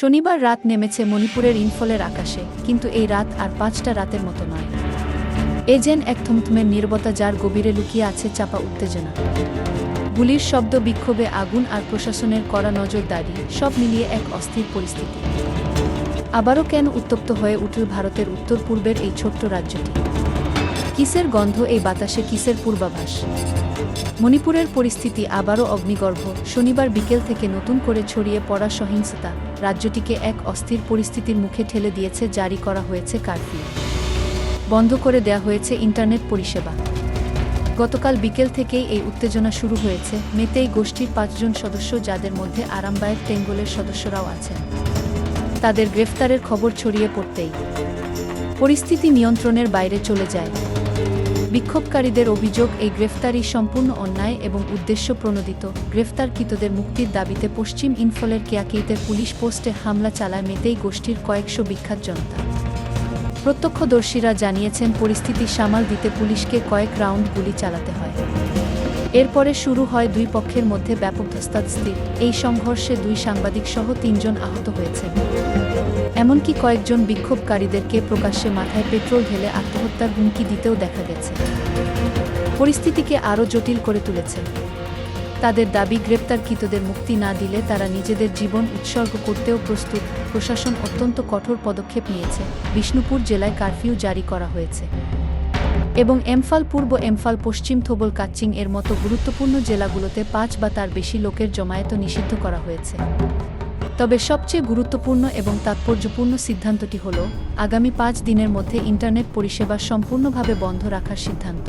শনিবার রাত নেমেছে মণিপুরের ইম্ফলের আকাশে, কিন্তু এই রাত আর ৫টা রাতের মতো নয়। এ যেন এক থমথমের নীরবতা, যার গভীরে লুকিয়ে আছে চাপা উত্তেজনা। গুলির শব্দ, বিক্ষোভে আগুন আর প্রশাসনের কড়া নজরদারি, সব মিলিয়ে এক অস্থির পরিস্থিতি। আবারও কেন উত্তপ্ত হয়ে উঠল ভারতের উত্তর পূর্বের এই ছোট্ট রাজ্যটি? কিসের গন্ধ এই বাতাসে, কিসের পূর্বাভাস? মণিপুরের পরিস্থিতি আবারও অগ্নিগর্ভ। শনিবার বিকেল থেকে নতুন করে ছড়িয়ে পড়া সহিংসতা রাজ্যটিকে এক অস্থির পরিস্থিতির মুখে ঠেলে দিয়েছে। জারি করা হয়েছে কারফিউ, বন্ধ করে দেয়া হয়েছে ইন্টারনেট পরিষেবা। গতকাল বিকেল থেকেই এই উত্তেজনা শুরু হয়েছে। মেতেই গোষ্ঠীর ৫ জন সদস্য, যাদের মধ্যে আরামবাগ টেঙ্গলের সদস্যরাও আছেন, তাদের গ্রেফতারের খবর ছড়িয়ে পড়তেই পরিস্থিতি নিয়ন্ত্রণের বাইরে চলে যায়। বিক্ষোভকারীদের অভিযোগ, এই গ্রেফতারি সম্পূর্ণ অন্যায় এবং উদ্দেশ্য প্রণোদিত। গ্রেফতারকৃতদের মুক্তির দাবিতে পশ্চিম ইম্ফলের কেয়াকিতে পুলিশ পোস্টে হামলা চালায় মেতেই গোষ্ঠীর কয়েকশো বিখ্যাত জনতা। প্রত্যক্ষদর্শীরা জানিয়েছেন, পরিস্থিতি সামাল দিতে পুলিশকে কয়েক রাউন্ড গুলি চালাতে হয়। এরপরে শুরু হয় দুই পক্ষের মধ্যে ব্যাপক ধস্তাধস্তি। এই সংঘর্ষে 2 সাংবাদিক সহ 3 জন আহত হয়েছেন। এমনকি কয়েকজন বিক্ষোভকারীদেরকে প্রকাশ্যে মাথায় পেট্রোল ঢেলে আত্মহত্যার হুমকি দিতেও দেখা গেছে। পরিস্থিতিকে আরও জটিল করে তুলেছে তাদের দাবি, গ্রেপ্তারকৃতদের মুক্তি না দিলে তারা নিজেদের জীবন উৎসর্গ করতেও প্রস্তুত। প্রশাসন অত্যন্ত কঠোর পদক্ষেপ নিয়েছে। বিষ্ণুপুর জেলায় কারফিউ জারি করা হয়েছে এবং এমফাল পূর্ব, এমফাল পশ্চিম, থোবল, কাচ্চিং এর মতো গুরুত্বপূর্ণ জেলাগুলোতে 5 বা তার বেশি লোকের জমায়েত নিষিদ্ধ করা হয়েছে। তবে সবচেয়ে গুরুত্বপূর্ণ এবং তাৎপর্যপূর্ণ সিদ্ধান্তটি হল, আগামী 5 দিনের মধ্যে ইন্টারনেট পরিষেবা সম্পূর্ণভাবে বন্ধ রাখার সিদ্ধান্ত।